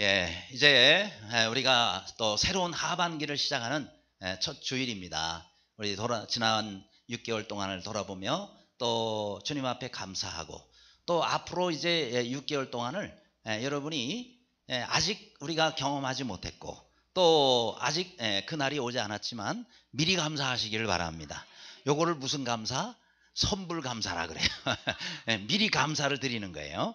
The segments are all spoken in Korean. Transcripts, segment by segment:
예, 이제 우리가 또 새로운 하반기를 시작하는 첫 주일입니다. 우리 지난 6개월 동안을 돌아보며 또 주님 앞에 감사하고 또 앞으로 이제 6개월 동안을 여러분이 아직 우리가 경험하지 못했고 또 아직 그날이 오지 않았지만 미리 감사하시기를 바랍니다. 요거를 무슨 감사? 선불 감사라 그래요. 미리 감사를 드리는 거예요.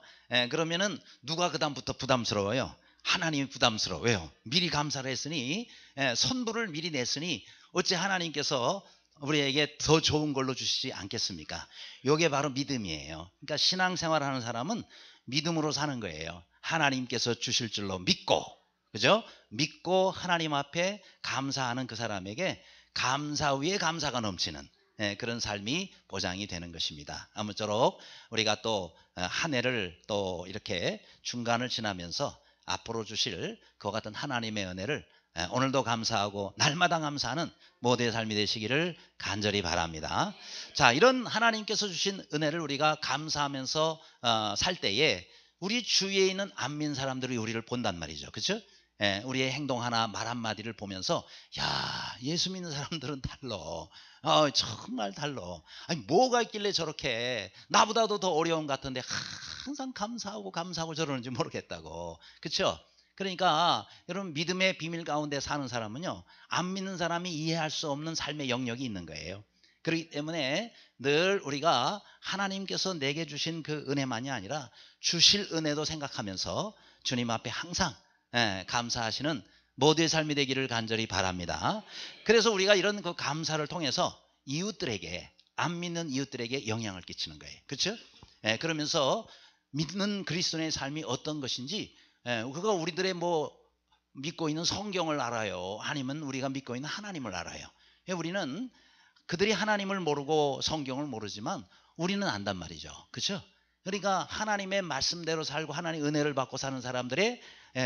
그러면은 누가 그다음부터 부담스러워요? 하나님이 부담스러워요. 미리 감사를 했으니 선불을 미리 냈으니 어째 하나님께서 우리에게 더 좋은 걸로 주시지 않겠습니까? 이게 바로 믿음이에요. 그러니까 신앙생활하는 사람은 믿음으로 사는 거예요. 하나님께서 주실 줄로 믿고, 그죠? 믿고 하나님 앞에 감사하는 그 사람에게 감사 위에 감사가 넘치는 그런 삶이 보장이 되는 것입니다. 아무쪼록 우리가 또 한 해를 또 이렇게 중간을 지나면서 앞으로 주실 그와 같은 하나님의 은혜를 오늘도 감사하고 날마다 감사하는 모두의 삶이 되시기를 간절히 바랍니다. 자, 이런 하나님께서 주신 은혜를 우리가 감사하면서 살 때에 우리 주위에 있는 안 믿는 사람들이 우리를 본단 말이죠. 그렇죠? 우리의 행동 하나 말 한마디를 보면서 야, 예수 믿는 사람들은 달라. 정말 달라. 아니, 뭐가 있길래 저렇게 나보다도 더 어려운 것 같은데 항상 감사하고 저러는지 모르겠다고. 그렇죠? 그러니까 여러분 믿음의 비밀 가운데 사는 사람은요, 안 믿는 사람이 이해할 수 없는 삶의 영역이 있는 거예요. 그렇기 때문에 늘 우리가 하나님께서 내게 주신 그 은혜만이 아니라 주실 은혜도 생각하면서 주님 앞에 항상 감사하시는 모두의 삶이 되기를 간절히 바랍니다. 그래서 우리가 이런 그 감사를 통해서 이웃들에게, 안 믿는 이웃들에게 영향을 끼치는 거예요. 그렇죠? 그러면서 믿는 그리스도인의 삶이 어떤 것인지 그거 우리들의 뭐 믿고 있는 성경을 알아요. 아니면 우리가 믿고 있는 하나님을 알아요. 우리는 그들이 하나님을 모르고 성경을 모르지만 우리는 안단 말이죠. 그렇죠? 그러니까 하나님의 말씀대로 살고 하나님의 은혜를 받고 사는 사람들의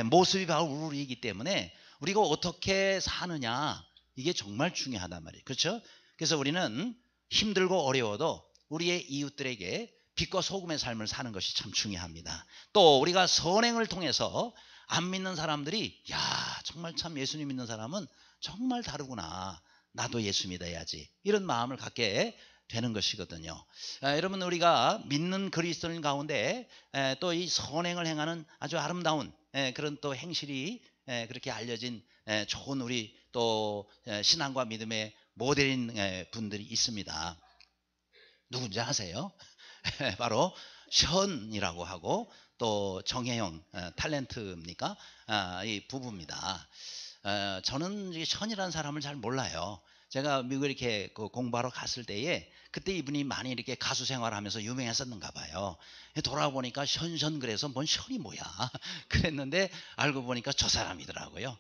모습이 바로 우리이기 때문에 우리가 어떻게 사느냐, 이게 정말 중요하단 말이에요. 그렇죠? 그래서 우리는 힘들고 어려워도 우리의 이웃들에게 빛과 소금의 삶을 사는 것이 참 중요합니다. 또 우리가 선행을 통해서 안 믿는 사람들이 야, 정말 참 예수님 믿는 사람은 정말 다르구나, 나도 예수 믿어야지, 이런 마음을 갖게 되는 것이거든요. 여러분, 우리가 믿는 그리스도인 가운데 또 이 선행을 행하는 아주 아름다운 그런 또 행실이 그렇게 알려진 좋은 우리 또 신앙과 믿음의 모델인 분들이 있습니다. 누군지 아세요? 바로 션이라고 하고 또 정혜영 탤런트입니까? 이 부부입니다. 저는 션이라는 사람을 잘 몰라요. 제가 미국 이렇게 공부하러 갔을 때에 그때 이분이 많이 이렇게 가수 생활하면서 유명했었는가 봐요. 돌아보니까 션션, 그래서 뭔 션이 뭐야 그랬는데 알고 보니까 저 사람이더라고요.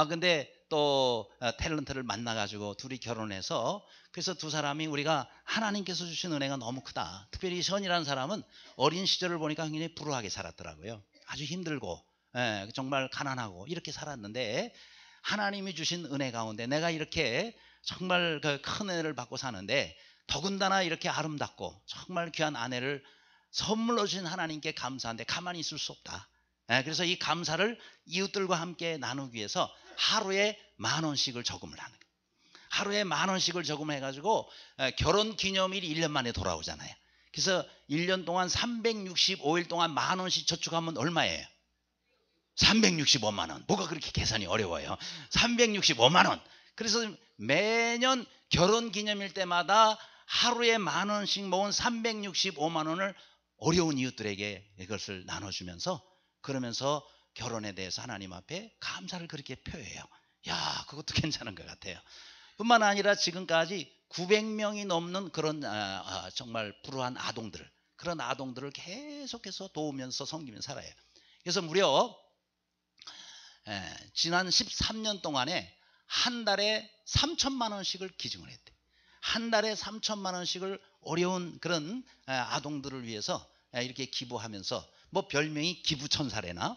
근데 또 탤런트를 만나가지고 둘이 결혼해서, 그래서 두 사람이 우리가 하나님께서 주신 은혜가 너무 크다. 특별히 션이라는 사람은 어린 시절을 보니까 굉장히 불우하게 살았더라고요. 아주 힘들고 정말 가난하고 이렇게 살았는데 하나님이 주신 은혜 가운데 내가 이렇게 정말 그 큰 은혜를 받고 사는데 더군다나 이렇게 아름답고 정말 귀한 아내를 선물로 주신 하나님께 감사한데 가만히 있을 수 없다. 그래서 이 감사를 이웃들과 함께 나누기 위해서 하루에 10,000원씩을 저금을 하는 거예요. 하루에 10,000원씩을 저금해가지고 결혼 기념일이 1년 만에 돌아오잖아요. 그래서 1년 동안 365일 동안 10,000원씩 저축하면 얼마예요? 365만 원. 뭐가 그렇게 계산이 어려워요? 365만 원. 그래서 매년 결혼 기념일 때마다 하루에 10,000원씩 모은 365만 원을 어려운 이웃들에게 이것을 나눠주면서, 그러면서 결혼에 대해서 하나님 앞에 감사를 그렇게 표해요. 야, 그것도 괜찮은 것 같아요. 뿐만 아니라 지금까지 900명이 넘는 그런 정말 불우한 아동들, 그런 아동들을 계속해서 도우면서 섬기면서 살아요. 그래서 무려 지난 13년 동안에 한 달에 3,000만 원씩을 기증을 했대. 한 달에 3,000만 원씩을 어려운 그런 아동들을 위해서 이렇게 기부하면서, 뭐 별명이 기부천사래나,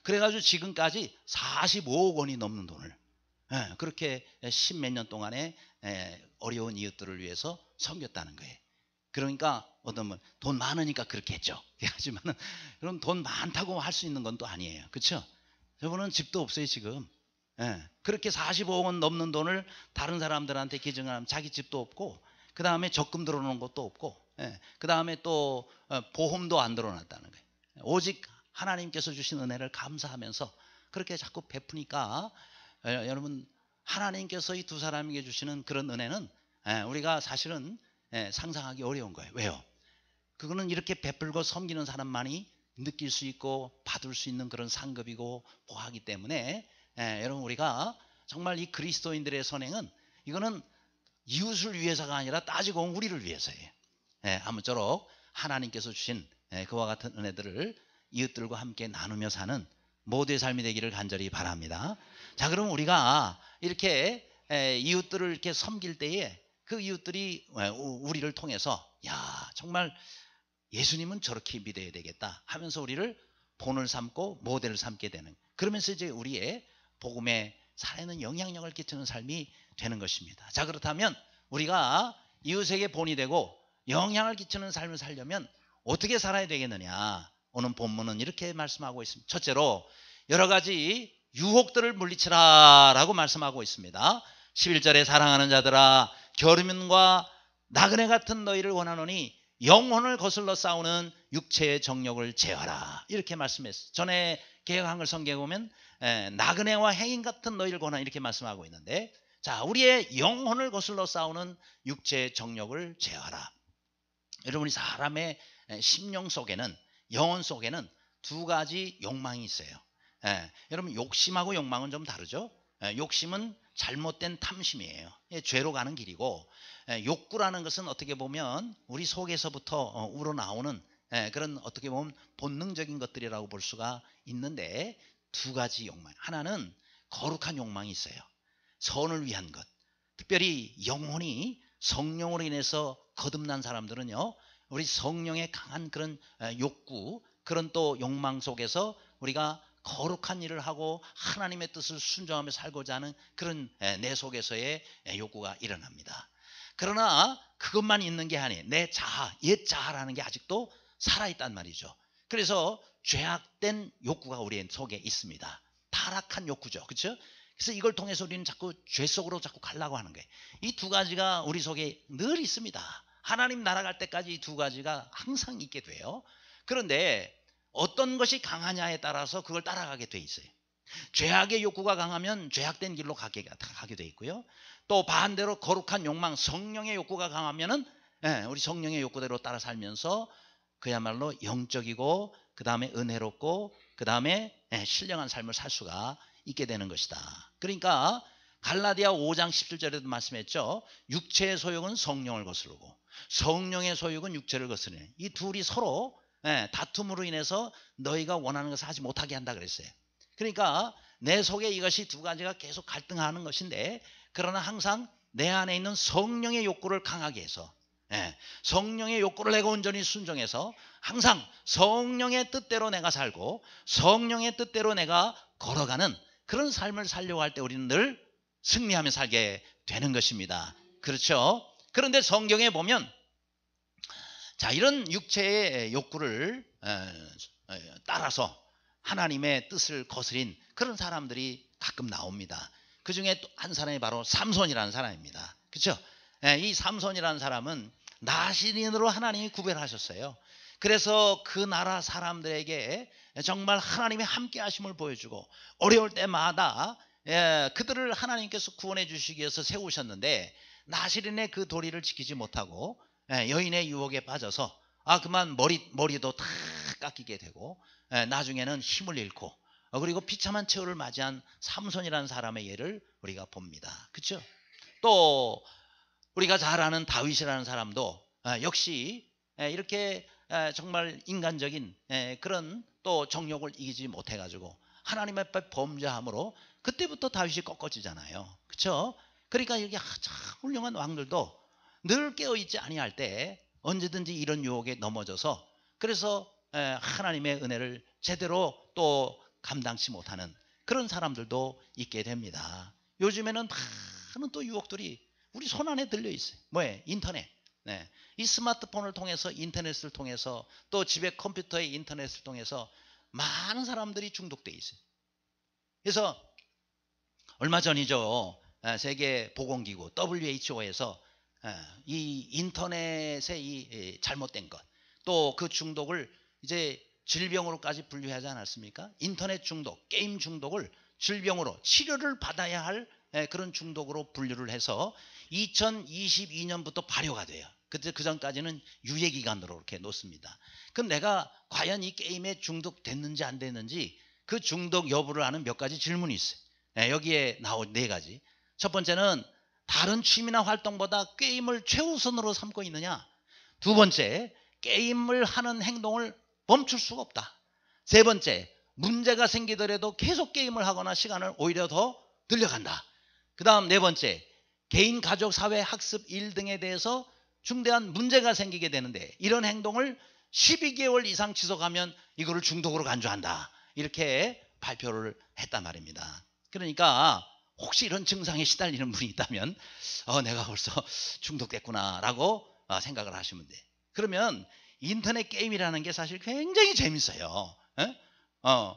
그래가지고 지금까지 45억 원이 넘는 돈을 그렇게 10몇 년 동안에 어려운 이웃들을 위해서 섬겼다는 거예요. 그러니까 어떤 분 돈 많으니까 그렇게 했죠. 하지만 그럼 돈 많다고 할 수 있는 건 또 아니에요. 그렇죠? 저분은 집도 없어요 지금. 예, 그렇게 45억 원 넘는 돈을 다른 사람들한테 기증하면 자기 집도 없고, 그 다음에 적금 들어놓은 것도 없고, 그 다음에 또 보험도 안 들어놨다는 거예요. 오직 하나님께서 주신 은혜를 감사하면서 그렇게 자꾸 베푸니까, 여러분 하나님께서 이 두 사람에게 주시는 그런 은혜는 우리가 사실은 상상하기 어려운 거예요. 왜요? 그거는 이렇게 베풀고 섬기는 사람만이 느낄 수 있고 받을 수 있는 그런 상급이고 보하기 때문에, 여러분 우리가 정말 이 그리스도인들의 선행은 이거는 이웃을 위해서가 아니라 따지고 보면 우리를 위해서예요. 아무쪼록 하나님께서 주신 그와 같은 은혜들을 이웃들과 함께 나누며 사는 모두의 삶이 되기를 간절히 바랍니다. 자, 그럼 우리가 이렇게 이웃들을 이렇게 섬길 때에 그 이웃들이 우리를 통해서 야, 정말 예수님은 저렇게 믿어야 되겠다 하면서 우리를 본을 삼고 모델을 삼게 되는, 그러면서 이제 우리의 복음의 살아있는 영향력을 끼치는 삶이 되는 것입니다. 자, 그렇다면 우리가 이웃에게 본이 되고 영향을 끼치는 삶을 살려면 어떻게 살아야 되겠느냐? 오늘 본문은 이렇게 말씀하고 있습니다. 첫째로 여러 가지 유혹들을 물리치라 라고 말씀하고 있습니다. 11절에 사랑하는 자들아 겨르면과 나그네 같은 너희를 원하노니 영혼을 거슬러 싸우는 육체의 정욕을 제어하라, 이렇게 말씀했어요. 전에 개역 한글 성경에 보면 나그네와 행인 같은 너희를 권하노니 이렇게 말씀하고 있는데, 자, 우리의 영혼을 거슬러 싸우는 육체의 정욕을 제어하라. 여러분, 이 사람의 심령 속에는, 영혼 속에는 두 가지 욕망이 있어요. 여러분, 욕심하고 욕망은 좀 다르죠. 욕심은 잘못된 탐심이에요. 죄로 가는 길이고, 욕구라는 것은 어떻게 보면 우리 속에서부터 우러나오는 그런 어떻게 보면 본능적인 것들이라고 볼 수가 있는데, 두 가지 욕망. 하나는 거룩한 욕망이 있어요. 선을 위한 것. 특별히 영혼이 성령으로 인해서 거듭난 사람들은요, 우리 성령의 강한 그런 욕구, 그런 또 욕망 속에서 우리가 거룩한 일을 하고 하나님의 뜻을 순종하며 살고자 하는 그런 내 속에서의 욕구가 일어납니다. 그러나 그것만 있는 게 아니에요. 내 자아, 옛 자아라는 게 아직도 살아있단 말이죠. 그래서 죄악된 욕구가 우리 속에 있습니다. 타락한 욕구죠. 그렇죠? 그래서 이걸 통해서 우리는 자꾸 죄 속으로 자꾸 가려고 하는 거예요. 이 두 가지가 우리 속에 늘 있습니다. 하나님 날아갈 때까지 이 두 가지가 항상 있게 돼요. 그런데 어떤 것이 강하냐에 따라서 그걸 따라가게 돼 있어요. 죄악의 욕구가 강하면 죄악된 길로 가게 돼 있고요. 또 반대로 거룩한 욕망, 성령의 욕구가 강하면은 우리 성령의 욕구대로 따라 살면서 그야말로 영적이고 그 다음에 은혜롭고 그 다음에 신령한 삶을 살 수가 있게 되는 것이다. 그러니까 갈라디아 5장 17절에도 말씀했죠. 육체의 소욕은 성령을 거스르고 성령의 소욕은 육체를 거스르네. 이 둘이 서로 다툼으로 인해서 너희가 원하는 것을 하지 못하게 한다 그랬어요. 그러니까 내 속에 이것이 두 가지가 계속 갈등하는 것인데, 그러나 항상 내 안에 있는 성령의 욕구를 강하게 해서 성령의 욕구를 내가 온전히 순종해서 항상 성령의 뜻대로 내가 살고 성령의 뜻대로 내가 걸어가는 그런 삶을 살려고 할 때 우리는 늘 승리하며 살게 되는 것입니다. 그렇죠? 그런데 성경에 보면 자, 이런 육체의 욕구를 따라서 하나님의 뜻을 거스린 그런 사람들이 가끔 나옵니다. 그 중에 또 한 사람이 바로 삼손이라는 사람입니다. 그렇죠? 이 삼손이라는 사람은 나시린으로 하나님이 구별하셨어요. 그래서 그 나라 사람들에게 정말 하나님의 함께 하심을 보여주고 어려울 때마다 그들을 하나님께서 구원해 주시기 위해서 세우셨는데, 나시린의 그 도리를 지키지 못하고 여인의 유혹에 빠져서 그만 머리도 다 깎이게 되고 나중에는 힘을 잃고 그리고 비참한 최후를 맞이한 삼손이라는 사람의 예를 우리가 봅니다. 그렇죠? 또 우리가 잘 아는 다윗이라는 사람도 역시 이렇게 정말 인간적인 그런 또 정욕을 이기지 못해가지고 하나님 앞에 범죄함으로 그때부터 다윗이 꺾어지잖아요. 그렇죠? 그러니까 이렇게 참 훌륭한 왕들도 늘 깨어있지 아니할 때 언제든지 이런 유혹에 넘어져서 그래서 하나님의 은혜를 제대로 또 감당치 못하는 그런 사람들도 있게 됩니다. 요즘에는 많은 또 유혹들이 우리 손 안에 들려 있어요. 뭐예요? 인터넷. 이 스마트폰을 통해서, 인터넷을 통해서, 또 집에 컴퓨터에 인터넷을 통해서 많은 사람들이 중독돼 있어요. 그래서 얼마 전이죠. 세계보건기구 WHO에서 이 인터넷의 이 잘못된 것, 또 그 중독을 이제 질병으로까지 분류하지 않았습니까? 인터넷 중독, 게임 중독을 질병으로 치료를 받아야 할 그런 중독으로 분류를 해서 2022년부터 발효가 돼요. 그때 그 전까지는 유예기간으로 이렇게 놓습니다. 그럼 내가 과연 이 게임에 중독됐는지 안 됐는지 그 중독 여부를 아는 몇 가지 질문이 있어요. 여기에 나온 4가지. 첫 번째는 다른 취미나 활동보다 게임을 최우선으로 삼고 있느냐. 두 번째, 게임을 하는 행동을 멈출 수가 없다. 세 번째, 문제가 생기더라도 계속 게임을 하거나 시간을 오히려 더 늘려간다. 그 다음 4번째, 개인, 가족, 사회, 학습, 일 등에 대해서 중대한 문제가 생기게 되는데 이런 행동을 12개월 이상 지속하면 이거를 중독으로 간주한다. 이렇게 발표를 했단 말입니다. 그러니까 혹시 이런 증상에 시달리는 분이 있다면 내가 벌써 중독됐구나 라고 생각을 하시면 돼. 그러면 인터넷 게임이라는 게 사실 굉장히 재밌어요.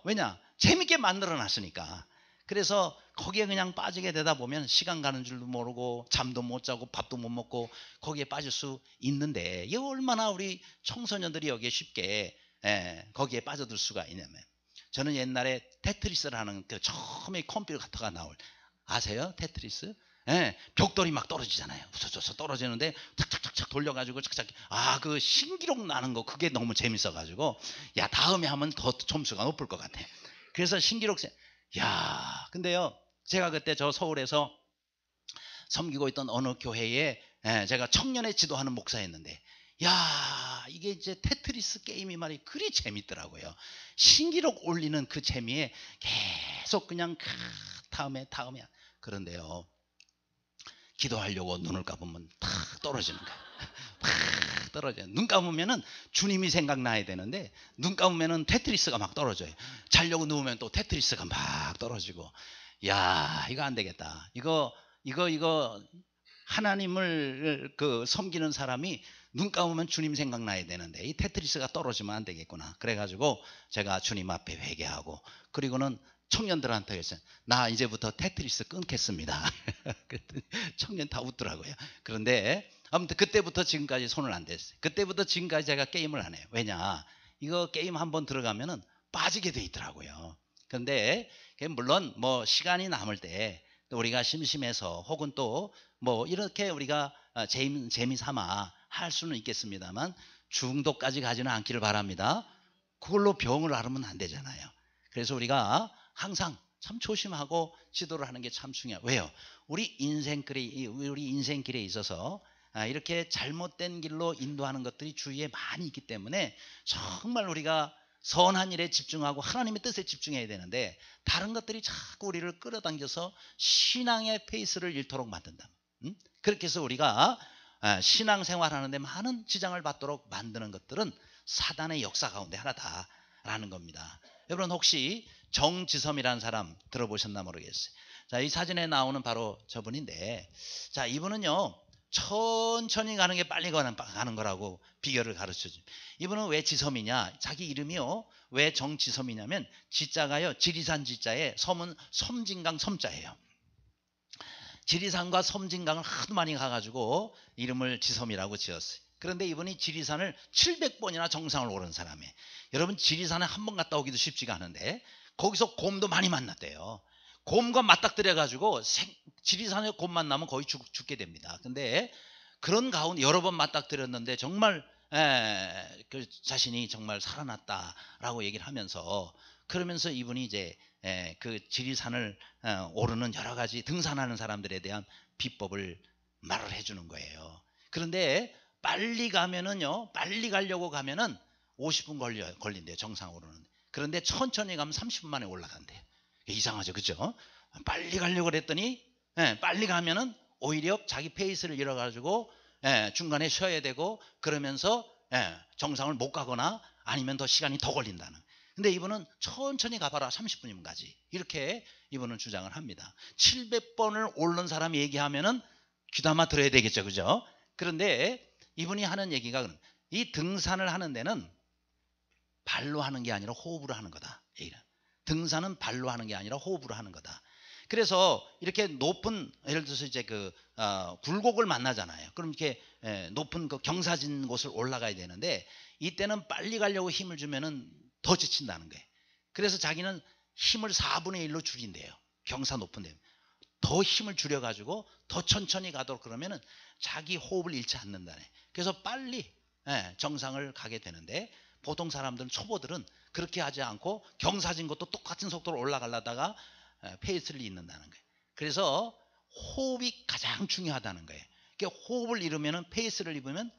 왜냐? 재밌게 만들어 놨으니까. 그래서 거기에 그냥 빠지게 되다 보면 시간 가는 줄도 모르고 잠도 못 자고 밥도 못 먹고 거기에 빠질 수 있는데 이게 얼마나 우리 청소년들이 여기에 쉽게 거기에 빠져들 수가 있냐면, 저는 옛날에 테트리스라는 그 처음에 컴퓨터가 나올, 아세요? 테트리스? 벽돌이 막 떨어지잖아요. 부서져서 떨어지는데 착착착착 돌려가지고 착착, 그 신기록 나는 거 그게 너무 재밌어가지고 야 다음에 하면 더 점수가 높을 것 같아. 그래서 신기록, 근데요 제가 그때 저 서울에서 섬기고 있던 어느 교회에 제가 청년회 지도하는 목사였는데, 이게 이제 테트리스 게임이 말이 그리 재밌더라고요. 신기록 올리는 그 재미에 계속 그냥 다음에. 그런데요, 기도하려고 눈을 감으면 탁 떨어지는 거야. 팍 떨어져요. 눈 감으면은 주님이 생각나야 되는데 눈 감으면은 테트리스가 막 떨어져요. 자려고 누우면 또 테트리스가 막 떨어지고, 이거 안 되겠다. 이거 하나님을 섬기는 사람이 눈 감으면 주님 생각나야 되는데 이 테트리스가 떨어지면 안 되겠구나. 그래가지고 제가 주님 앞에 회개하고, 그리고는 청년들한테 했어요. 나 이제부터 테트리스 끊겠습니다. 그랬더니 청년 다 웃더라고요. 그런데 아무튼 그때부터 지금까지 손을 안 댔어요. 그때부터 지금까지 제가 게임을 안 해요. 왜냐? 이거 게임 한번 들어가면은 빠지게 돼 있더라고요. 그런데 물론 뭐 시간이 남을 때 또 우리가 심심해서 혹은 또 뭐 이렇게 우리가 재미 삼아 할 수는 있겠습니다만 중독까지 가지는 않기를 바랍니다. 그걸로 병을 앓으면 안 되잖아요. 그래서 우리가 항상 참 조심하고 지도를 하는 게 참 중요해요. 왜요? 우리 인생길에 있어서 이렇게 잘못된 길로 인도하는 것들이 주위에 많이 있기 때문에 정말 우리가 선한 일에 집중하고 하나님의 뜻에 집중해야 되는데 다른 것들이 자꾸 우리를 끌어당겨서 신앙의 페이스를 잃도록 만든다. 그렇게 해서 우리가 신앙생활하는데 많은 지장을 받도록 만드는 것들은 사단의 역사 가운데 하나다라는 겁니다. 여러분 혹시 정지섬이라는 사람 들어보셨나 모르겠어요. 자, 이 사진에 나오는 바로 저분인데, 자, 이분은요 천천히 가는 게 빨리 가는 거라고 비결을 가르쳐줍니다. 이분은 왜 지섬이냐? 자기 이름이요 왜 정지섬이냐면 지자가요 지리산 지자에 섬은 섬진강 섬자예요. 지리산과 섬진강을 하도 많이 가가지고 이름을 지섬이라고 지었어요. 그런데 이분이 지리산을 700번이나 정상을 오른 사람이에요. 여러분 지리산에 한 번 갔다 오기도 쉽지가 않은데 거기서 곰도 많이 만났대요. 곰과 맞닥뜨려가지고 지리산에 곰 만나면 거의 죽게 됩니다. 근데 그런 가운데 여러 번 맞닥뜨렸는데 정말 그 자신이 정말 살아났다라고 얘기를 하면서, 그러면서 이분이 이제 그 지리산을 오르는 여러 가지 등산하는 사람들에 대한 비법을 말을 해주는 거예요. 그런데 빨리 가려고 가면은 50분 걸린대요, 정상 오르는. 그런데 천천히 가면 30분 만에 올라간대요. 이상하죠, 그죠? 빨리 가려고 그랬더니 빨리 가면은 오히려 자기 페이스를 잃어가지고 중간에 쉬어야 되고 그러면서 정상을 못 가거나 아니면 더 시간이 더 걸린다는. 근데 이분은 천천히 가봐라 30분이면 가지, 이렇게 이분은 주장을 합니다. 700번을 오른 사람이 얘기하면은 귀담아 들어야 되겠죠, 그죠? 그런데 이분이 하는 얘기가 이 등산을 하는 데는 발로 하는 게 아니라 호흡으로 하는 거다. 등산은 발로 하는 게 아니라 호흡으로 하는 거다. 그래서 이렇게 높은, 예를 들어서 이제 굴곡을 만나잖아요. 그럼 이렇게 높은 그 경사진 곳을 올라가야 되는데 이때는 빨리 가려고 힘을 주면은 더 지친다는 거예요. 그래서 자기는 힘을 4분의 1로 줄인대요. 경사 높은 데 더 힘을 줄여가지고 더 천천히 가도록, 그러면은 자기 호흡을 잃지 않는다네. 그래서 빨리 정상을 가게 되는데, 보통 사람들은, 초보들은 그렇게 하지 않고 경사진 것도 똑같은 속도로 올라가려다가 페이스를 잃는다는 거예요. 그래서 호흡이 가장 중요하다는 거예요. 그러니까 호흡을 잃으면, 페이스를 잃으면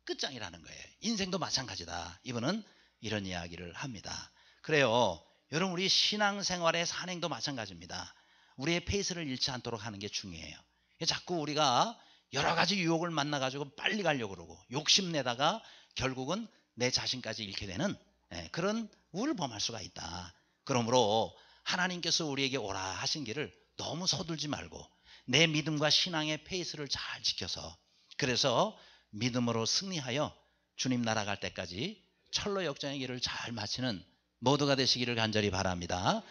끝장이라는 거예요. 인생도 마찬가지다. 이분은 이런 이야기를 합니다. 그래요. 여러분, 우리 신앙생활의 산행도 마찬가지입니다. 우리의 페이스를 잃지 않도록 하는 게 중요해요. 자꾸 우리가 여러 가지 유혹을 만나가지고 빨리 가려고 그러고 욕심내다가 결국은 내 자신까지 잃게 되는 그런 우를 범할 수가 있다. 그러므로 하나님께서 우리에게 오라 하신 길을 너무 서둘지 말고 내 믿음과 신앙의 페이스를 잘 지켜서, 그래서 믿음으로 승리하여 주님 나라 갈 때까지 철로 역정의 길을 잘 마치는 모두가 되시기를 간절히 바랍니다.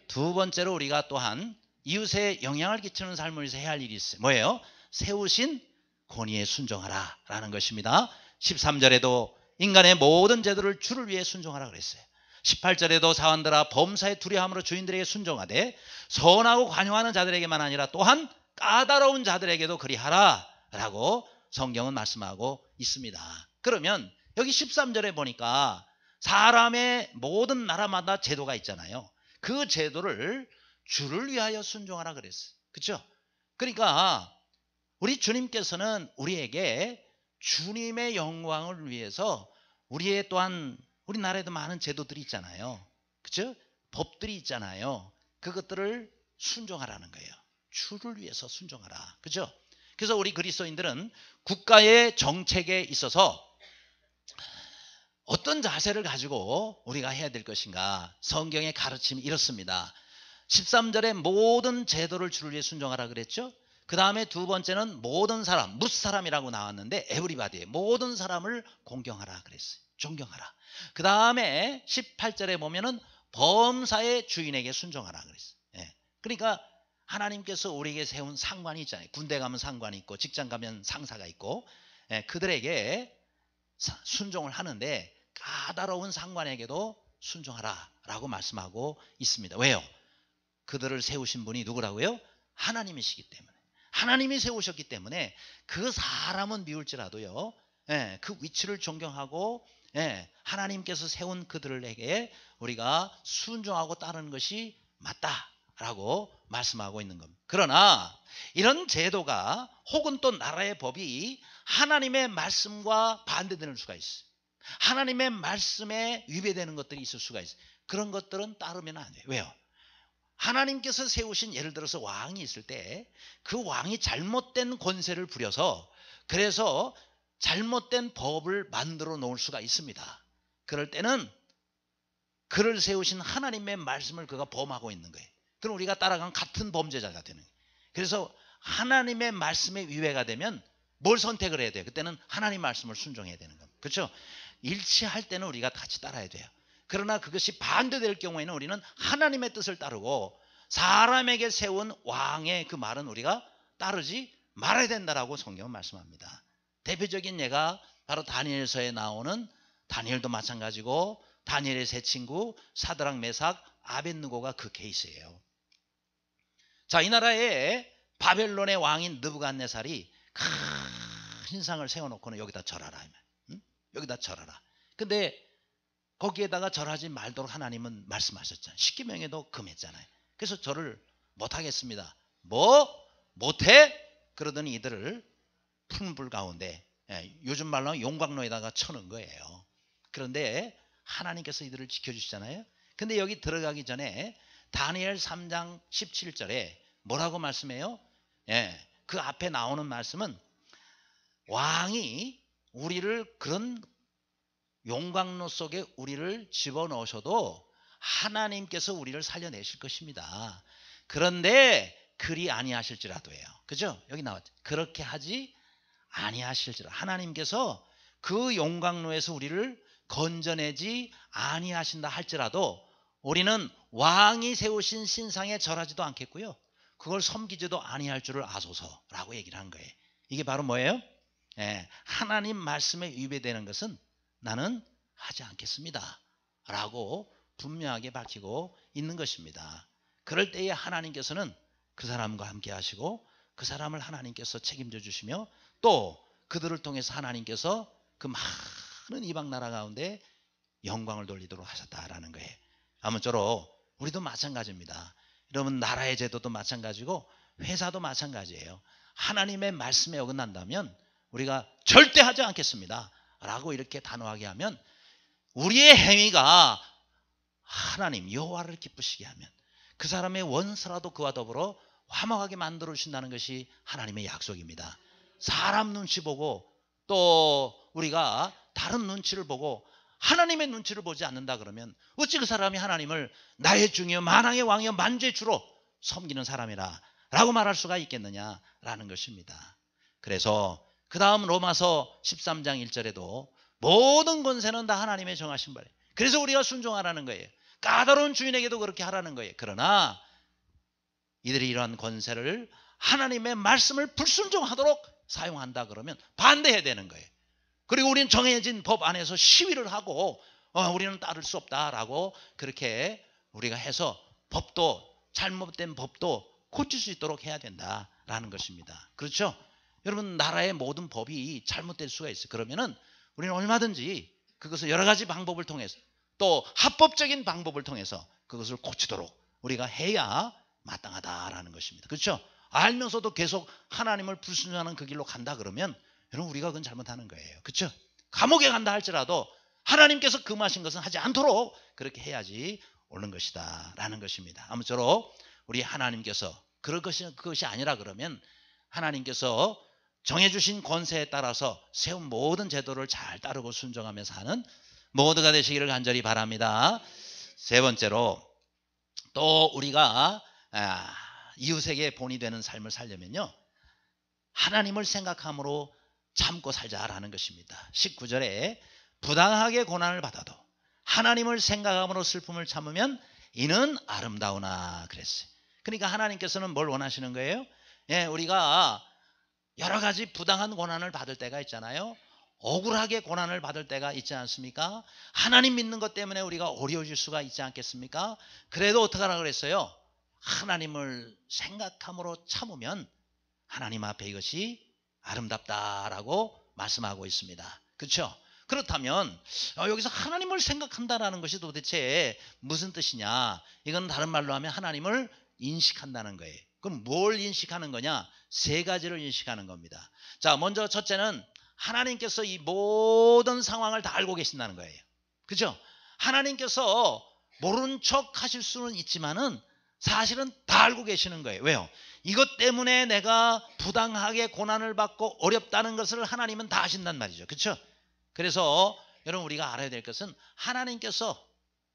두 번째로 우리가 또한 이웃에 영향을 끼치는 삶을 위해서 해야 할 일이 있어요. 뭐예요? 세우신 권위에 순종하라 라는 것입니다. 13절에도 인간의 모든 제도를 주를 위해 순종하라 그랬어요. 18절에도 사원들아 범사의 두려움으로 주인들에게 순종하되 선하고 관용하는 자들에게만 아니라 또한 까다로운 자들에게도 그리하라 라고 성경은 말씀하고 있습니다. 그러면 여기 13절에 보니까 사람의 모든 나라마다 제도가 있잖아요. 그 제도를 주를 위하여 순종하라 그랬어요. 그렇죠? 그러니까 우리 주님께서는 우리에게 주님의 영광을 위해서 우리의 또한 우리나라에도 많은 제도들이 있잖아요. 그렇죠? 법들이 있잖아요. 그것들을 순종하라는 거예요. 주를 위해서 순종하라. 그렇죠? 그래서 우리 그리스도인들은 국가의 정책에 있어서 어떤 자세를 가지고 우리가 해야 될 것인가? 성경의 가르침이 이렇습니다. 13절에 모든 제도를 주를 위해 순종하라 그랬죠. 그 다음에 두 번째는 모든 사람, 무스 사람이라고 나왔는데 에브리바디, 모든 사람을 공경하라 그랬어요. 존경하라. 그 다음에 18절에 보면은 범사의 주인에게 순종하라 그랬어요. 그러니까 하나님께서 우리에게 세운 상관이 있잖아요. 군대 가면 상관이 있고 직장 가면 상사가 있고 그들에게 순종을 하는데 까다로운 상관에게도 순종하라 라고 말씀하고 있습니다. 왜요? 그들을 세우신 분이 누구라고요? 하나님이시기 때문에. 하나님이 세우셨기 때문에 그 사람은 미울지라도요, 그 위치를 존경하고 하나님께서 세운 그들에게 우리가 순종하고 따르는 것이 맞다라고 말씀하고 있는 겁니다. 그러나 이런 제도가 혹은 또 나라의 법이 하나님의 말씀과 반대되는 수가 있어요. 하나님의 말씀에 위배되는 것들이 있을 수가 있어요. 그런 것들은 따르면 안 돼요. 왜요? 하나님께서 세우신, 예를 들어서 왕이 있을 때 그 왕이 잘못된 권세를 부려서 그래서 잘못된 법을 만들어 놓을 수가 있습니다. 그럴 때는 그를 세우신 하나님의 말씀을 그가 범하고 있는 거예요. 그럼 우리가 따라가면 같은 범죄자가 되는 거예요. 그래서 하나님의 말씀에 위배가 되면 뭘 선택을 해야 돼요? 그때는 하나님 말씀을 순종해야 되는 겁니다. 그렇죠? 일치할 때는 우리가 같이 따라야 돼요. 그러나 그것이 반대될 경우에는 우리는 하나님의 뜻을 따르고 사람에게 세운 왕의 그 말은 우리가 따르지 말아야 된다라고 성경은 말씀합니다. 대표적인 예가 바로 다니엘서에 나오는, 다니엘도 마찬가지고 다니엘의 세 친구 사드락 메삭 아벳느고가 그 케이스예요. 자, 이 나라에 바벨론의 왕인 느부갓네살이 큰 상을 세워놓고는 여기다 절하라. 응? 여기다 절하라. 근데 거기에다가 절하지 말도록 하나님은 말씀하셨잖아요. 십계명에도 금했잖아요. 그래서 절을 못하겠습니다. 뭐? 못해? 그러더니 이들을 푸른 불 가운데, 요즘 말로 용광로에다가 쳐놓은 거예요. 그런데 하나님께서 이들을 지켜주시잖아요. 근데 여기 들어가기 전에 다니엘 3장 17절에 뭐라고 말씀해요? 그 앞에 나오는 말씀은 왕이 우리를 그런 용광로 속에 우리를 집어넣으셔도 하나님께서 우리를 살려내실 것입니다. 그런데 그리 아니하실지라도예요. 그죠? 여기 나왔죠. 그렇게 하지 아니하실지라. 하나님께서 그 용광로에서 우리를 건져내지 아니하신다 할지라도 우리는 왕이 세우신 신상에 절하지도 않겠고요. 그걸 섬기지도 아니할 줄을 아소서라고 얘기를 한 거예요. 이게 바로 뭐예요? 하나님 말씀에 위배되는 것은 나는 하지 않겠습니다 라고 분명하게 밝히고 있는 것입니다. 그럴 때에 하나님께서는 그 사람과 함께 하시고 그 사람을 하나님께서 책임져 주시며 또 그들을 통해서 하나님께서 그 많은 이방 나라 가운데 영광을 돌리도록 하셨다라는 거예요. 아무쪼록 우리도 마찬가지입니다. 여러분, 나라의 제도도 마찬가지고 회사도 마찬가지예요. 하나님의 말씀에 어긋난다면 우리가 절대 하지 않겠습니다 라고 이렇게 단호하게 하면 우리의 행위가 하나님 여호와를 기쁘시게 하면 그 사람의 원수라도 그와 더불어 화목하게 만들어 주신다는 것이 하나님의 약속입니다. 사람 눈치 보고 또 우리가 다른 눈치를 보고 하나님의 눈치를 보지 않는다 그러면 어찌 그 사람이 하나님을 나의 중이요 만왕의 왕이요 만주의 주로 섬기는 사람이라 라고 말할 수가 있겠느냐라는 것입니다. 그래서 그 다음 로마서 13장 1절에도 모든 권세는 다 하나님의 정하신 바래. 그래서 우리가 순종하라는 거예요. 까다로운 주인에게도 그렇게 하라는 거예요. 그러나 이들이 이러한 권세를 하나님의 말씀을 불순종하도록 사용한다 그러면 반대해야 되는 거예요. 그리고 우리는 정해진 법 안에서 시위를 하고 우리는 따를 수 없다라고 그렇게 우리가 해서 법도 잘못된 법도 고칠 수 있도록 해야 된다라는 것입니다. 그렇죠? 여러분, 나라의 모든 법이 잘못될 수가 있어요. 그러면은 우리는 얼마든지 그것을 여러 가지 방법을 통해서 또 합법적인 방법을 통해서 그것을 고치도록 우리가 해야 마땅하다라는 것입니다. 그렇죠? 알면서도 계속 하나님을 불순종하는 그 길로 간다 그러면 여러분, 우리가 그건 잘못하는 거예요. 그렇죠? 감옥에 간다 할지라도 하나님께서 금하신 것은 하지 않도록 그렇게 해야지 옳은 것이다 라는 것입니다. 아무쪼록 우리 하나님께서 그것이 아니라 그러면 하나님께서 정해주신 권세에 따라서 세운 모든 제도를 잘 따르고 순종하면서 하는 모두가 되시기를 간절히 바랍니다. 세 번째로 또 우리가 이웃에게 본이 되는 삶을 살려면요, 하나님을 생각함으로 참고 살자라는 것입니다. 19절에 부당하게 고난을 받아도 하나님을 생각함으로 슬픔을 참으면 이는 아름다우나 그랬어요. 그러니까 하나님께서는 뭘 원하시는 거예요? 우리가 여러 가지 부당한 고난을 받을 때가 있잖아요. 억울하게 고난을 받을 때가 있지 않습니까? 하나님 믿는 것 때문에 우리가 어려워질 수가 있지 않겠습니까? 그래도 어떻게 하라 그랬어요? 하나님을 생각함으로 참으면 하나님 앞에 이것이 아름답다라고 말씀하고 있습니다. 그렇죠? 그렇다면 여기서 하나님을 생각한다라는 것이 도대체 무슨 뜻이냐? 이건 다른 말로 하면 하나님을 인식한다는 거예요. 그럼 뭘 인식하는 거냐? 세 가지를 인식하는 겁니다. 자, 먼저 첫째는 하나님께서 이 모든 상황을 다 알고 계신다는 거예요. 그렇죠? 하나님께서 모른 척 하실 수는 있지만은 사실은 다 알고 계시는 거예요. 왜요? 이것 때문에 내가 부당하게 고난을 받고 어렵다는 것을 하나님은 다 아신단 말이죠. 그렇죠? 그래서 여러분, 우리가 알아야 될 것은 하나님께서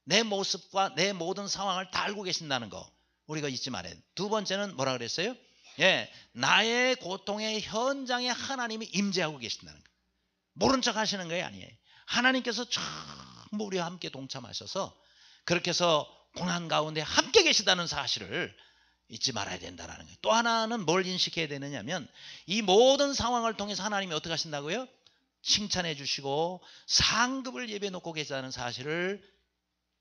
내 모습과 내 모든 상황을 다 알고 계신다는 거 우리가 잊지 말아야 돼요. 두 번째는 뭐라 그랬어요? 나의 고통의 현장에 하나님이 임재하고 계신다는 거. 모른 척 하시는 거예요? 아니에요. 하나님께서 전부 우리와 함께 동참하셔서 그렇게 해서 고난 가운데 함께 계시다는 사실을 잊지 말아야 된다는 거예요. 또 하나는 뭘 인식해야 되느냐면 이 모든 상황을 통해서 하나님이 어떻게 하신다고요? 칭찬해 주시고 상급을 예배해 놓고 계시다는 사실을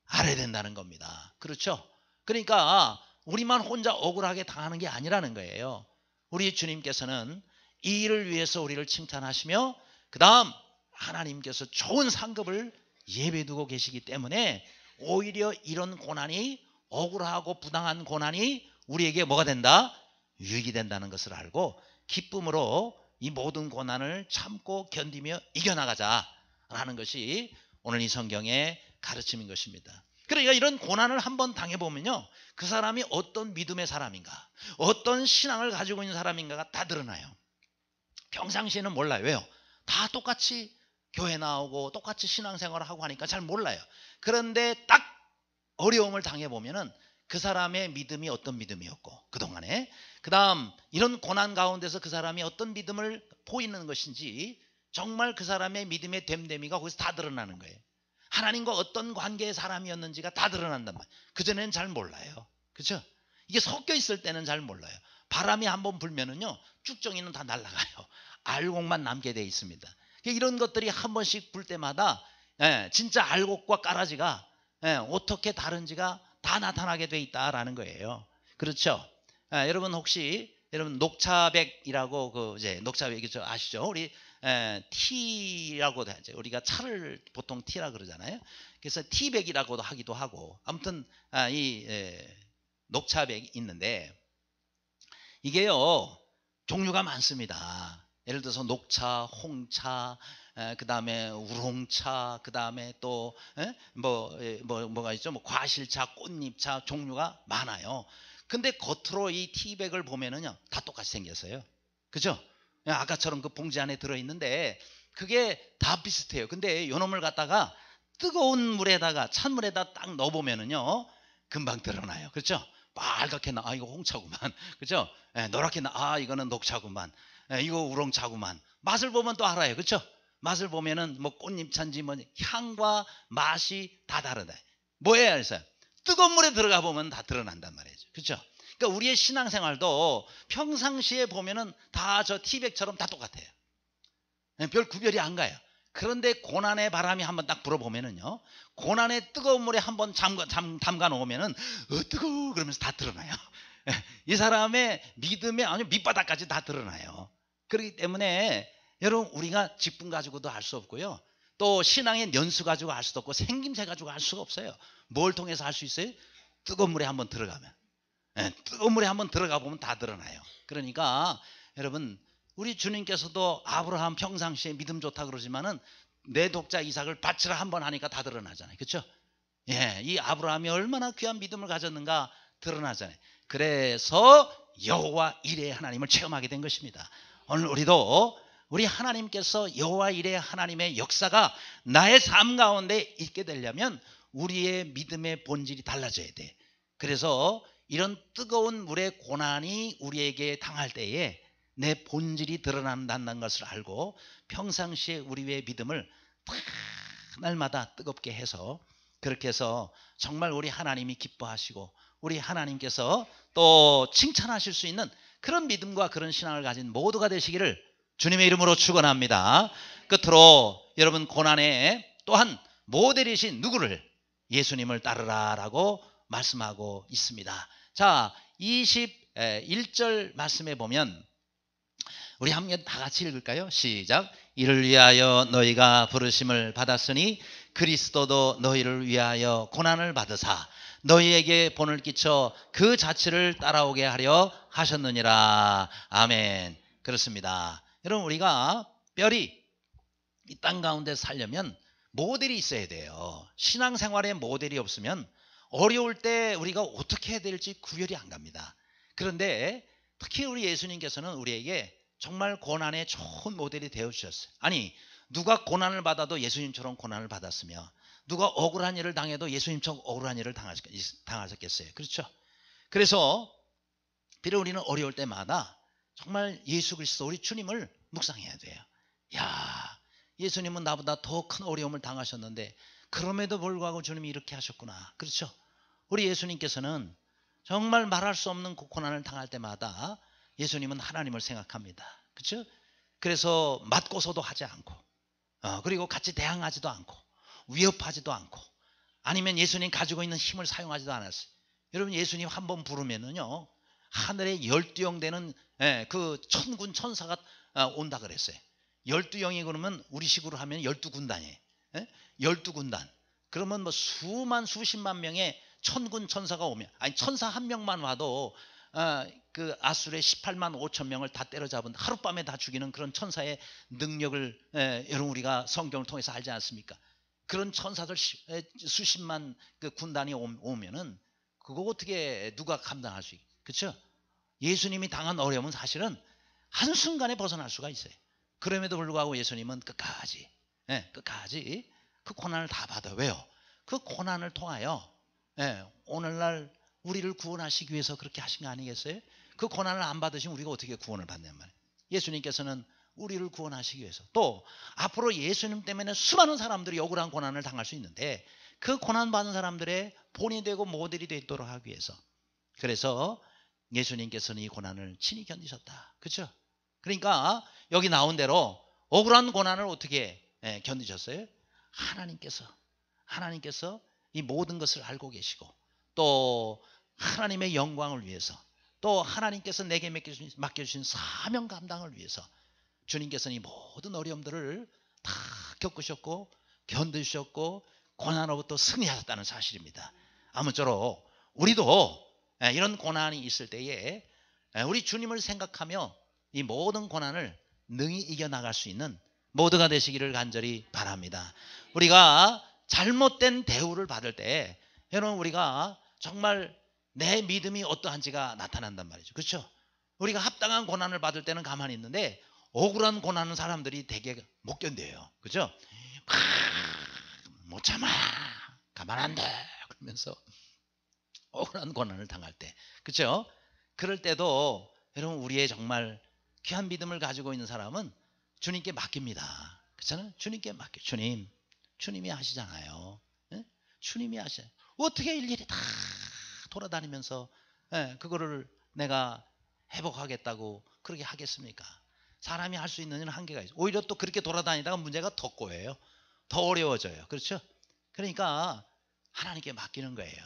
알아야 된다는 겁니다. 그렇죠? 그러니까 우리만 혼자 억울하게 당하는 게 아니라는 거예요. 우리 주님께서는 이 일을 위해서 우리를 칭찬하시며 그 다음 하나님께서 좋은 상급을 예배해 두고 계시기 때문에 오히려 이런 고난이, 억울하고 부당한 고난이 우리에게 뭐가 된다? 유익이 된다는 것을 알고 기쁨으로 이 모든 고난을 참고 견디며 이겨나가자라는 것이 오늘 이 성경의 가르침인 것입니다. 그러니까 이런 고난을 한번 당해보면요, 그 사람이 어떤 믿음의 사람인가, 어떤 신앙을 가지고 있는 사람인가가 다 드러나요. 평상시에는 몰라요. 왜요? 다 똑같이 교회 나오고 똑같이 신앙생활을 하고 하니까 잘 몰라요. 그런데 딱 어려움을 당해보면은 그 사람의 믿음이 어떤 믿음이었고 그동안에, 그 다음 이런 고난 가운데서 그 사람이 어떤 믿음을 보이는 것인지 정말 그 사람의 믿음의 됨됨이가 거기서 다 드러나는 거예요. 하나님과 어떤 관계의 사람이었는지가 다 드러난단 말이에요. 그전에는 잘 몰라요. 그렇죠? 이게 섞여 있을 때는 잘 몰라요. 바람이 한번 불면은요, 쭉정이는 다 날아가요. 알곡만 남게 돼 있습니다. 이런 것들이 한 번씩 불 때마다 진짜 알곡과 까라지가 어떻게 다른지가 다 나타나게 돼 있다라는 거예요. 그렇죠? 여러분 혹시 여러분 녹차백이라고 이제 녹차백이죠, 아시죠? 우리 티라고도 하죠. 우리가 차를 보통 티라 그러잖아요. 그래서 티백이라고도 하기도 하고, 아무튼 이 녹차백이 있는데 이게요 종류가 많습니다. 예를 들어서 녹차, 홍차, 그 다음에 우롱차, 그 다음에 또 뭐가 있죠? 뭐 과실차, 꽃잎차 종류가 많아요. 근데 겉으로 이 티백을 보면은요 다 똑같이 생겼어요. 그죠? 아까처럼 그 봉지 안에 들어있는데 그게 다 비슷해요. 근데 요놈을 갖다가 뜨거운 물에다가 찬물에다 딱 넣어보면은요 금방 드러나요. 그렇죠? 빨갛게 나, 이거 홍차구만. 그죠? 노랗게 나, 이거는 녹차구만. 이거 우롱차구만. 맛을 보면 또 알아요. 그렇죠? 맛을 보면은 뭐 꽃잎차인지 뭐 향과 맛이 다 다르다. 뭐예요? 그래서 뜨거운 물에 들어가 보면 다 드러난단 말이죠. 그렇죠? 그러니까 우리의 신앙생활도 평상시에 보면은 다 저 티백처럼 다 똑같아요. 별 구별이 안 가요. 그런데 고난의 바람이 한번 딱 불어보면은요, 고난의 뜨거운 물에 한번 담가 놓으면은 뜨거워 그러면서 다 드러나요. 이 사람의 믿음의 아주 밑바닥까지 다 드러나요. 그렇기 때문에 여러분 우리가 직분 가지고도 알 수 없고요, 또 신앙의 연수 가지고 알 수도 없고 생김새 가지고 알 수가 없어요. 뭘 통해서 알 수 있어요? 뜨거운 물에 한번 들어가면, 뜨거운 물에 한번 들어가 보면 다 드러나요. 그러니까 여러분 우리 주님께서도 아브라함 평상시에 믿음 좋다 그러지만은 내 독자 이삭을 바치라 한번 하니까 다 드러나잖아요. 그렇죠? 이 아브라함이 얼마나 귀한 믿음을 가졌는가 드러나잖아요. 그래서 여호와 이레 하나님을 체험하게 된 것입니다. 오늘 우리도 우리 하나님께서 여호와 이레 하나님의 역사가 나의 삶 가운데 있게 되려면 우리의 믿음의 본질이 달라져야 돼. 그래서 이런 뜨거운 물의 고난이 우리에게 당할 때에 내 본질이 드러난다는 것을 알고 평상시에 우리의 믿음을 날마다 뜨겁게 해서, 그렇게 해서 정말 우리 하나님이 기뻐하시고 우리 하나님께서 또 칭찬하실 수 있는 그런 믿음과 그런 신앙을 가진 모두가 되시기를 주님의 이름으로 축원합니다. 끝으로 여러분 고난에 또한 모델이신 누구를? 예수님을 따르라라고 말씀하고 있습니다. 자, 21절 말씀에 보면 우리 함께 다 같이 읽을까요? 시작. 이를 위하여 너희가 부르심을 받았으니 그리스도도 너희를 위하여 고난을 받으사 너희에게 본을 끼쳐 그 자취를 따라오게 하려 하셨느니라. 아멘. 그렇습니다. 여러분 우리가 뼈리 이 땅 가운데 살려면 모델이 있어야 돼요. 신앙생활에 모델이 없으면 어려울 때 우리가 어떻게 해야 될지 구별이 안 갑니다. 그런데 특히 우리 예수님께서는 우리에게 정말 고난의 좋은 모델이 되어주셨어요. 아니 누가 고난을 받아도 예수님처럼 고난을 받았으며 누가 억울한 일을 당해도 예수님처럼 억울한 일을 당하셨겠어요. 그렇죠? 그래서 비록 우리는 어려울 때마다 정말 예수 그리스도 우리 주님을 묵상해야 돼요. 야, 예수님은 나보다 더 큰 어려움을 당하셨는데 그럼에도 불구하고 주님이 이렇게 하셨구나. 그렇죠? 우리 예수님께서는 정말 말할 수 없는 고난을 당할 때마다 예수님은 하나님을 생각합니다. 그렇죠? 그래서 맞고서도 하지 않고 그리고 같이 대항하지도 않고 위협하지도 않고 아니면 예수님 가지고 있는 힘을 사용하지도 않았어요. 여러분 예수님 한번 부르면은요 하늘에 12영 되는 그 천군 천사가 온다 그랬어요. 12영이 그러면 우리식으로 하면 12군단이에요. 12군단. 그러면 뭐 수십만 명의 천군 천사가 오면, 아니 천사 한 명만 와도 그 아수르의 18만 5천 명을 다 때려잡은 하룻밤에 다 죽이는 그런 천사의 능력을 여러분 우리가 성경을 통해서 알지 않습니까? 그런 천사들 수십만 그 군단이 오면은 그거 어떻게 누가 감당할 수 있겠어요? 그렇죠? 예수님이 당한 어려움은 사실은 한순간에 벗어날 수가 있어요. 그럼에도 불구하고 예수님은 끝까지 그 고난을 다 받아. 왜요? 그 고난을 통하여 오늘날 우리를 구원하시기 위해서 그렇게 하신 거 아니겠어요? 그 고난을 안 받으시면 우리가 어떻게 구원을 받냔 말이에요. 예수님께서는 우리를 구원하시기 위해서, 또 앞으로 예수님 때문에 수많은 사람들이 억울한 고난을 당할 수 있는데 그 고난받은 사람들의 본이 되고 모델이 되도록 하기 위해서, 그래서 예수님께서는 이 고난을 친히 견디셨다. 그렇죠? 그러니까 여기 나온 대로 억울한 고난을 어떻게 견디셨어요? 하나님께서 이 모든 것을 알고 계시고, 또 하나님의 영광을 위해서, 또 하나님께서 내게 맡겨주신 사명 감당을 위해서 주님께서는 이 모든 어려움들을 다 겪으셨고 견디셨고 고난으로부터 승리하셨다는 사실입니다. 아무쪼록 우리도 이런 고난이 있을 때에 우리 주님을 생각하며 이 모든 고난을 능히 이겨나갈 수 있는 모두가 되시기를 간절히 바랍니다. 우리가 잘못된 대우를 받을 때 여러분, 우리가 정말 내 믿음이 어떠한지가 나타난단 말이죠. 그렇죠? 우리가 합당한 고난을 받을 때는 가만히 있는데 억울한 고난은 사람들이 되게 못 견뎌요. 그렇죠? 못 참아, 가만 안 돼 그러면서 억울한 고난을 당할 때, 그렇죠? 그럴 때도 여러분, 우리의 정말 귀한 믿음을 가지고 있는 사람은 주님께 맡깁니다. 그렇잖아요? 주님께 맡겨. 주님이 하시잖아요. 예? 주님이 하셔요. 어떻게 일일이 다 돌아다니면서 그거를 내가 회복하겠다고 그렇게 하겠습니까? 사람이 할 수 있는 일은 한계가 있어요. 오히려 또 그렇게 돌아다니다가 문제가 더 꼬여요. 더 어려워져요. 그렇죠? 그러니까 하나님께 맡기는 거예요.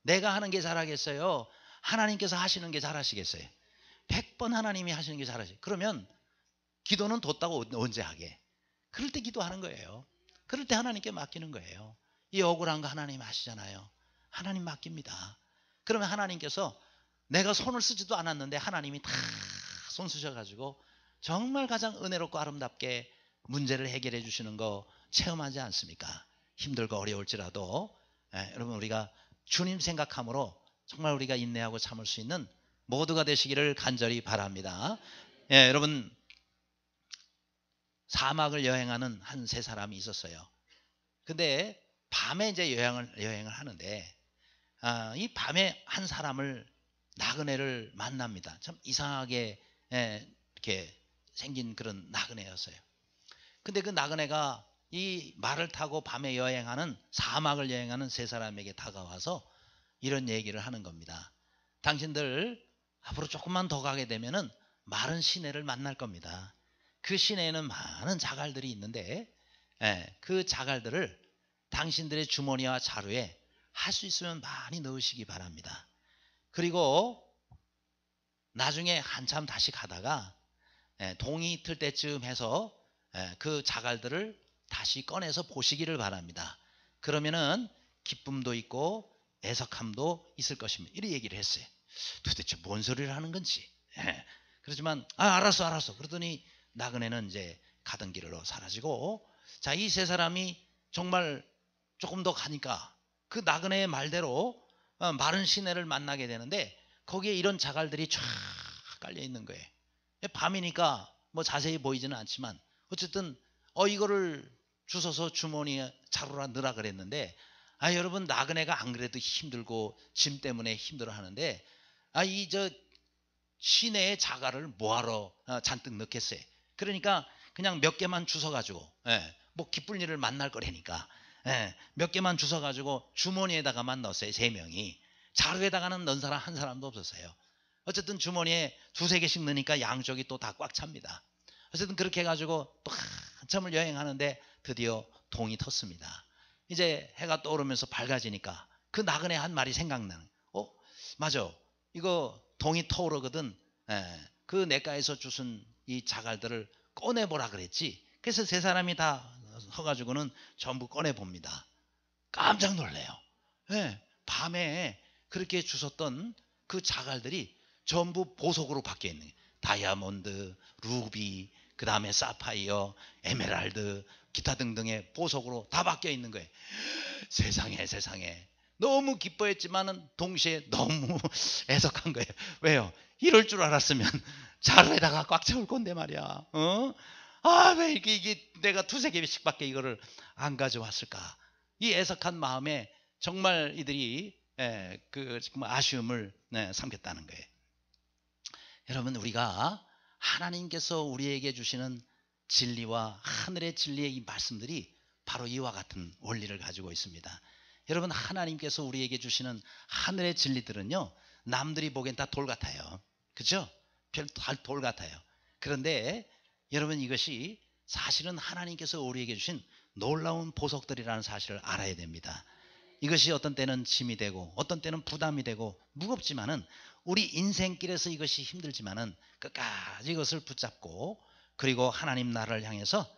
내가 하는 게 잘하겠어요? 하나님께서 하시는 게 잘하시겠어요? 100번 하나님이 하시는 게 잘하시죠. 그러면 기도는 뒀다고 언제 하게? 그럴 때 기도하는 거예요. 그럴 때 하나님께 맡기는 거예요. 이 억울한 거 하나님 아시잖아요. 하나님 맡깁니다. 그러면 하나님께서, 내가 손을 쓰지도 않았는데 하나님이 다 손 쓰셔가지고 정말 가장 은혜롭고 아름답게 문제를 해결해 주시는 거 체험하지 않습니까? 힘들고 어려울지라도 여러분, 우리가 주님 생각함으로 정말 우리가 인내하고 참을 수 있는 모두가 되시기를 간절히 바랍니다. 여러분, 사막을 여행하는 한 세 사람이 있었어요. 근데 밤에 이제 여행을 하는데 이 밤에 한 사람을, 나그네를 만납니다. 참 이상하게 이렇게 생긴 그런 나그네였어요. 근데 그 나그네가 이 말을 타고 밤에 사막을 여행하는 세 사람에게 다가와서 이런 얘기를 하는 겁니다. 당신들 앞으로 조금만 더 가게 되면은 마른 시내를 만날 겁니다. 그 시내에는 많은 자갈들이 있는데 그 자갈들을 당신들의 주머니와 자루에 할 수 있으면 많이 넣으시기 바랍니다. 그리고 나중에 한참 다시 가다가 동이 틀 때쯤 해서 그 자갈들을 다시 꺼내서 보시기를 바랍니다. 그러면은 기쁨도 있고 애석함도 있을 것입니다. 이렇게 얘기를 했어요. 도대체 뭔 소리를 하는 건지. 그렇지만 알았어 그러더니 나그네는 이제 가던 길로 사라지고, 자, 이 세 사람이 정말 조금 더 가니까 그 나그네의 말대로 마른 시내를 만나게 되는데 거기에 이런 자갈들이 쫙 깔려 있는 거예요. 밤이니까 뭐 자세히 보이지는 않지만 어쨌든 이거를 주워서 주머니에 자루라 넣으라 그랬는데, 여러분, 나그네가 안 그래도 힘들고 짐 때문에 힘들어 하는데 이 시내의 자갈을 뭐하러 잔뜩 넣겠어요. 그러니까 그냥 몇 개만 주워가지고 뭐 기쁠 일을 만날 거라니까 몇 개만 주워가지고 주머니에다가만 넣었어요. 세 명이. 자루에다가는 넣은 사람 한 사람도 없었어요. 어쨌든 주머니에 두세 개씩 넣으니까 양쪽이 또 다 꽉 찹니다. 어쨌든 그렇게 해가지고 또 한참을 여행하는데 드디어 동이 텄습니다. 이제 해가 떠오르면서 밝아지니까 그 나그네 한 말이 생각나는, 맞아, 이거 동이 터오르거든. 그 냇가에서 주순 이 자갈들을 꺼내보라 그랬지. 그래서 세 사람이 다 서가지고는 전부 꺼내봅니다. 깜짝 놀래요. 밤에 그렇게 주웠던 그 자갈들이 전부 보석으로 바뀌어 있는 거예요. 다이아몬드, 루비, 그 다음에 사파이어, 에메랄드, 기타 등등의 보석으로 다 바뀌어 있는 거예요. 세상에. 너무 기뻐했지만은 동시에 너무 애석한 거예요. 왜요? 이럴 줄 알았으면 자루에다가 꽉 채울 건데 말이야. 왜 이게 내가 두세 개씩밖에 이거를 안 가져왔을까? 이 애석한 마음에 정말 이들이 그 정말 아쉬움을 삼켰다는 거예요. 여러분, 우리가 하나님께서 우리에게 주시는 진리와 하늘의 진리의 이 말씀들이 바로 이와 같은 원리를 가지고 있습니다. 여러분, 하나님께서 우리에게 주시는 하늘의 진리들은요, 남들이 보기엔 다 돌 같아요. 그렇죠? 돌 같아요. 그런데 여러분, 이것이 사실은 하나님께서 우리에게 주신 놀라운 보석들이라는 사실을 알아야 됩니다. 이것이 어떤 때는 짐이 되고 어떤 때는 부담이 되고 무겁지만은, 우리 인생길에서 이것이 힘들지만은 끝까지 이것을 붙잡고 그리고 하나님 나라를 향해서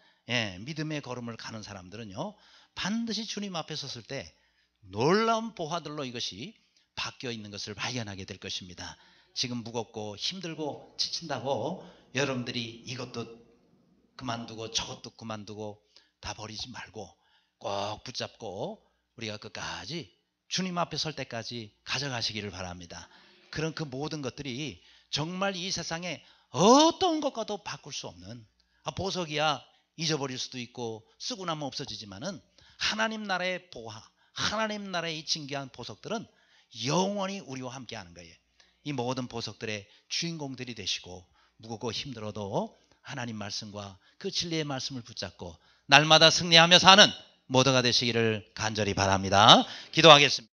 믿음의 걸음을 가는 사람들은요, 반드시 주님 앞에 섰을 때 놀라운 보화들로 이것이 바뀌어 있는 것을 발견하게 될 것입니다. 지금 무겁고 힘들고 지친다고 여러분들이 이것도 그만두고 저것도 그만두고 다 버리지 말고 꼭 붙잡고 우리가 끝까지 주님 앞에 설 때까지 가져가시기를 바랍니다. 그런 그 모든 것들이 정말 이 세상에 어떤 것과도 바꿀 수 없는, 보석이야 잊어버릴 수도 있고 쓰고 나면 없어지지만은, 하나님 나라의 보화, 하나님 나라의 이 진귀한 보석들은 영원히 우리와 함께 하는 거예요. 이 모든 보석들의 주인공들이 되시고, 무겁고 힘들어도 하나님 말씀과 그 진리의 말씀을 붙잡고 날마다 승리하며 사는 모두가 되시기를 간절히 바랍니다. 기도하겠습니다.